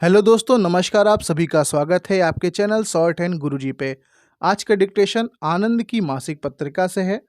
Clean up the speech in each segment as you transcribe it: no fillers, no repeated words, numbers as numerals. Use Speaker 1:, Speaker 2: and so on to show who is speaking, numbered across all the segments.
Speaker 1: Hello दोस्तों, नमस्कार। आप सभी का स्वागत है आपके चैनल शॉर्ट एंड गुरुजी पे। आज का डिक्टेशन आनंद की मासिक पत्रिका से है।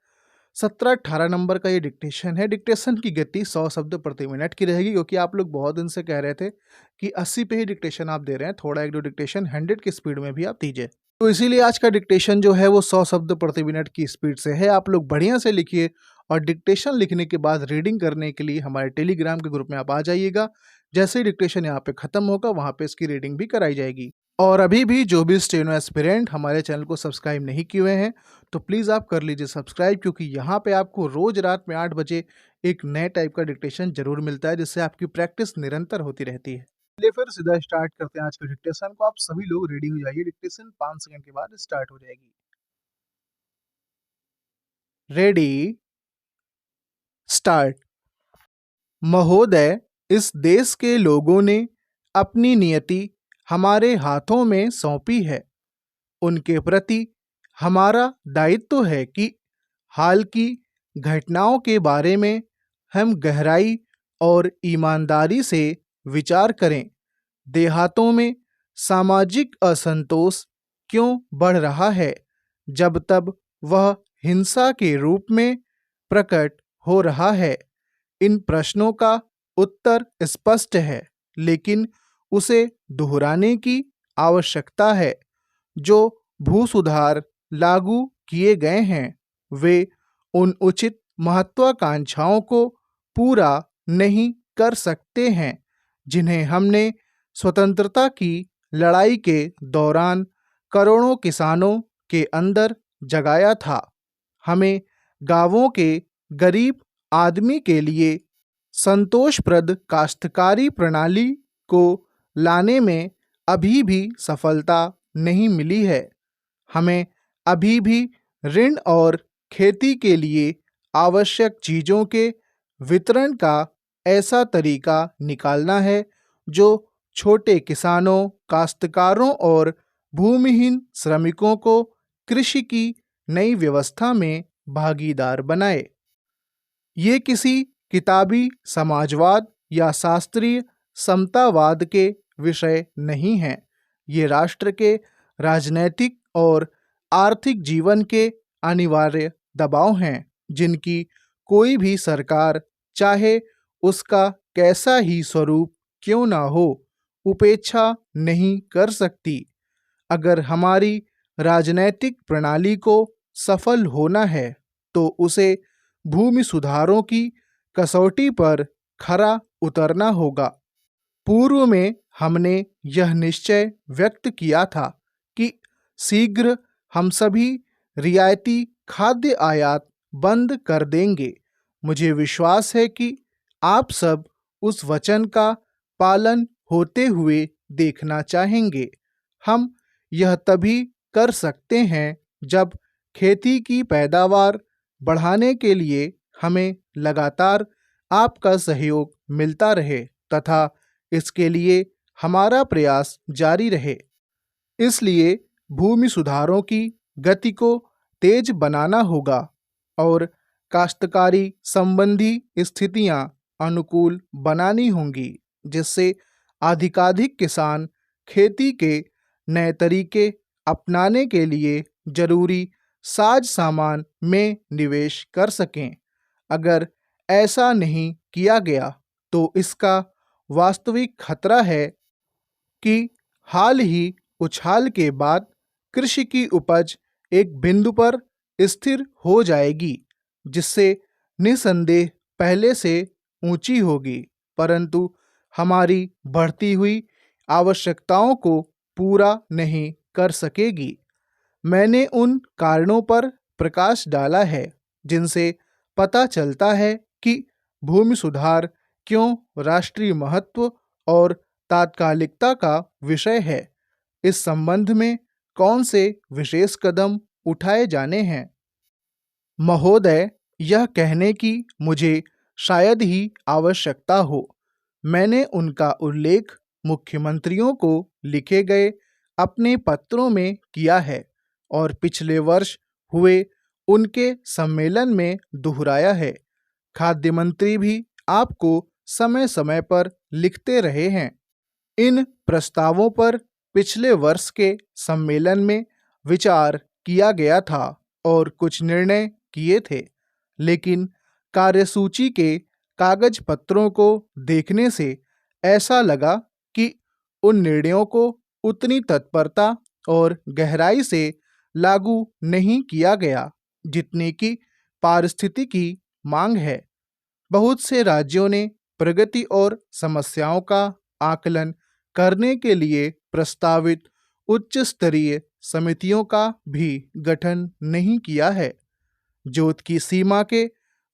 Speaker 1: 17-18 नंबर का ये डिक्टेशन है। डिक्टेशन की गति 100 शब्द प्रति मिनट की रहेगी, क्योंकि आप लोग बहुत दिन से कह रहे थे कि 80 पे ही डिक्टेशन आप दे रहे हैं, थोड़ा एक दो डिक्टेशन 100 की स्पीड में भी आप दीजिए। तो इसीलिए आज का डिक्टेशन जो है वो 100 शब्द प्रति मिनट की स्पीड से है। आप लोग बढ़िया से लिखिए और डिक्टेशन लिखने के बाद रीडिंग करने के लिए हमारे टेलीग्राम के ग्रुप में आप आ जाइएगा। जैसे ही डिक्टेशन यहाँ पे खत्म होगा, वहाँ पे इसकी रीडिंग भी कराई जाएगी। और अभी भी जो भी स्टेनो एस्पिरेंट हमारे चैनल को सब्सक्राइब नहीं किए हुए हैं, तो प्लीज़ आप कर लीजिए सब्सक्राइब, क्योंकि यहाँ पे आपको रोज रात में 8 बजे एक नए टाइप का डिक्टेशन जरूर मिलता है, जिससे आपकी प्रैक्टिस निरंतर होती रहती है। चलिए फिर सीधा स्टार्ट करते हैं आज के डिक्टेशन को। आप सभी लोग रेडी हो जाइए, डिक्टेशन 5 सेकंड के बाद स्टार्ट हो जाएगी। Ready, start. महोदय, इस देश के लोगों ने अपनी नियति हमारे हाथों में सौंपी है। उनके प्रति हमारा दायित्व है कि हाल की घटनाओं के बारे में हम गहराई और ईमानदारी से विचार करें। देहातों में सामाजिक असंतोष क्यों बढ़ रहा है, जब तब वह हिंसा के रूप में प्रकट हो रहा है? इन प्रश्नों का उत्तर स्पष्ट है, लेकिन उसे दोहराने की आवश्यकता है। जो भू सुधार लागू किए गए हैं, वे उन उचित महत्वाकांक्षाओं को पूरा नहीं कर सकते हैं जिन्हें हमने स्वतंत्रता की लड़ाई के दौरान करोड़ों किसानों के अंदर जगाया था। हमें गांवों के गरीब आदमी के लिए संतोषप्रद काश्तकारी प्रणाली को लाने में अभी भी सफलता नहीं मिली है। हमें अभी भी ऋण और खेती के लिए आवश्यक चीज़ों के वितरण का ऐसा तरीका निकालना है जो छोटे किसानों, काश्तकारों और भूमिहीन श्रमिकों को कृषि की नई व्यवस्था में भागीदार बनाए। ये किसी किताबी समाजवाद या शास्त्रीय समतावाद के विषय नहीं हैं। ये राष्ट्र के राजनैतिक और आर्थिक जीवन के अनिवार्य दबाव हैं, जिनकी कोई भी सरकार, चाहे उसका कैसा ही स्वरूप क्यों ना हो, उपेक्षा नहीं कर सकती। अगर हमारी राजनैतिक प्रणाली को सफल होना है, तो उसे भूमि सुधारों की कसौटी पर खरा उतरना होगा। पूर्व में हमने यह निश्चय व्यक्त किया था कि शीघ्र हम सभी रियायती खाद्य आयात बंद कर देंगे। मुझे विश्वास है कि आप सब उस वचन का पालन होते हुए देखना चाहेंगे। हम यह तभी कर सकते हैं जब खेती की पैदावार बढ़ाने के लिए हमें लगातार आपका सहयोग मिलता रहे तथा इसके लिए हमारा प्रयास जारी रहे। इसलिए भूमि सुधारों की गति को तेज बनाना होगा और काश्तकारी संबंधी स्थितियां अनुकूल बनानी होंगी, जिससे अधिकाधिक किसान खेती के नए तरीके अपनाने के लिए जरूरी साज सामान में निवेश कर सकें। अगर ऐसा नहीं किया गया, तो इसका वास्तविक खतरा है कि हाल ही उछाल के बाद कृषि की उपज एक बिंदु पर स्थिर हो जाएगी, जिससे निसंदेह पहले से ऊंची होगी, परंतु हमारी बढ़ती हुई आवश्यकताओं को पूरा नहीं कर सकेगी। मैंने उन कारणों पर प्रकाश डाला है जिनसे पता चलता है कि भूमि सुधार क्यों राष्ट्रीय महत्व और तात्कालिकता का विषय है। इस संबंध में कौन से विशेष कदम उठाए जाने हैं? महोदय, यह कहने की मुझे शायद ही आवश्यकता हो। मैंने उनका उल्लेख मुख्यमंत्रियों को लिखे गए अपने पत्रों में किया है और पिछले वर्ष हुए उनके सम्मेलन में दोहराया है। खाद्य मंत्री भी आपको समय समय पर लिखते रहे हैं। इन प्रस्तावों पर पिछले वर्ष के सम्मेलन में विचार किया गया था और कुछ निर्णय किए थे, लेकिन कार्यसूची के कागज पत्रों को देखने से ऐसा लगा कि उन निर्णयों को उतनी तत्परता और गहराई से लागू नहीं किया गया जितनी कि पारिस्थितिकी मांग है। बहुत से राज्यों ने प्रगति और समस्याओं का आकलन करने के लिए प्रस्तावित उच्च स्तरीय समितियों का भी गठन नहीं किया है। जोत की सीमा के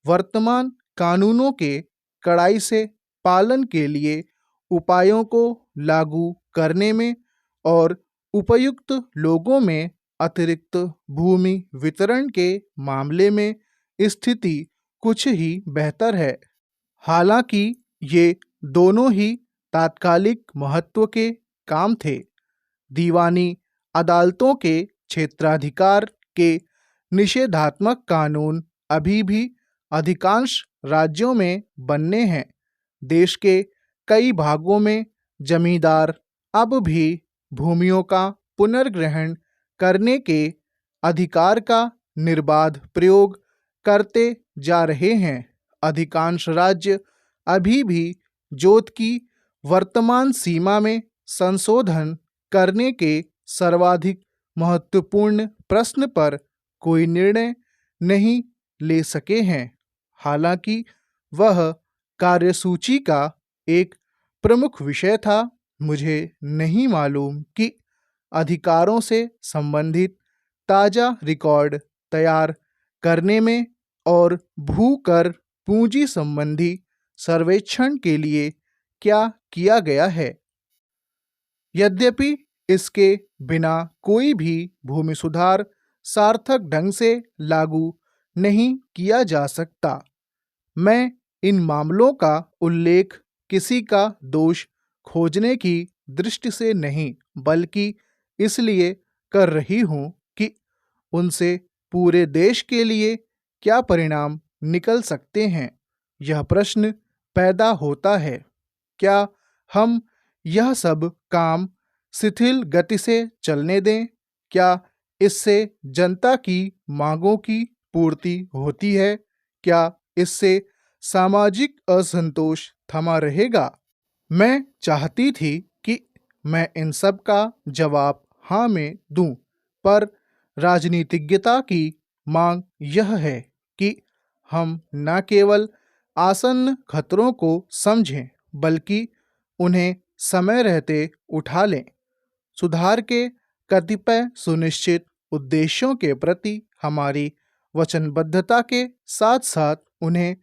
Speaker 1: वर्तमान कानूनों के कड़ाई से पालन के लिए उपायों को लागू करने में और उपयुक्त लोगों में अतिरिक्त भूमि वितरण के मामले में स्थिति कुछ ही बेहतर है। हालांकि ये दोनों ही तात्कालिक महत्व के काम थे। दीवानी अदालतों के क्षेत्राधिकार के निषेधात्मक कानून अभी भी अधिकांश राज्यों में बनने हैं। देश के कई भागों में जमींदार अब भी भूमियों का पुनर्ग्रहण करने के अधिकार का निर्बाध प्रयोग करते जा रहे हैं। अधिकांश राज्य अभी भी जोत की वर्तमान सीमा में संशोधन करने के सर्वाधिक महत्वपूर्ण प्रश्न पर कोई निर्णय नहीं ले सके हैं। हालांकि वह कार्यसूची का एक प्रमुख विषय था। मुझे नहीं मालूम कि अधिकारों से संबंधित ताज़ा रिकॉर्ड तैयार करने में और भू कर पूंजी संबंधी सर्वेक्षण के लिए क्या किया गया है। यद्यपि इसके बिना कोई भी भूमि सुधार सार्थक ढंग से लागू नहीं किया जा सकता। मैं इन मामलों का उल्लेख किसी का दोष खोजने की दृष्टि से नहीं, बल्कि इसलिए कर रही हूं कि उनसे पूरे देश के लिए क्या परिणाम निकल सकते हैं। यह प्रश्न पैदा होता है, क्या हम यह सब काम शिथिल गति से चलने दें? क्या इससे जनता की मांगों की पूर्ति होती है? क्या इससे सामाजिक असंतोष थमा रहेगा? मैं चाहती थी कि मैं इन सब का जवाब हाँ में दूं, पर राजनीतिज्ञता की मांग यह है कि हम न केवल आसन्न खतरों को समझें, बल्कि उन्हें समय रहते उठा लें। सुधार के कतिपय सुनिश्चित उद्देश्यों के प्रति हमारी वचनबद्धता के साथ साथ उन्हें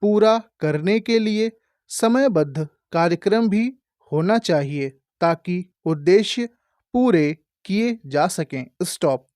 Speaker 1: पूरा करने के लिए समयबद्ध कार्यक्रम भी होना चाहिए, ताकि उद्देश्य पूरे किए जा सकें। स्टॉप।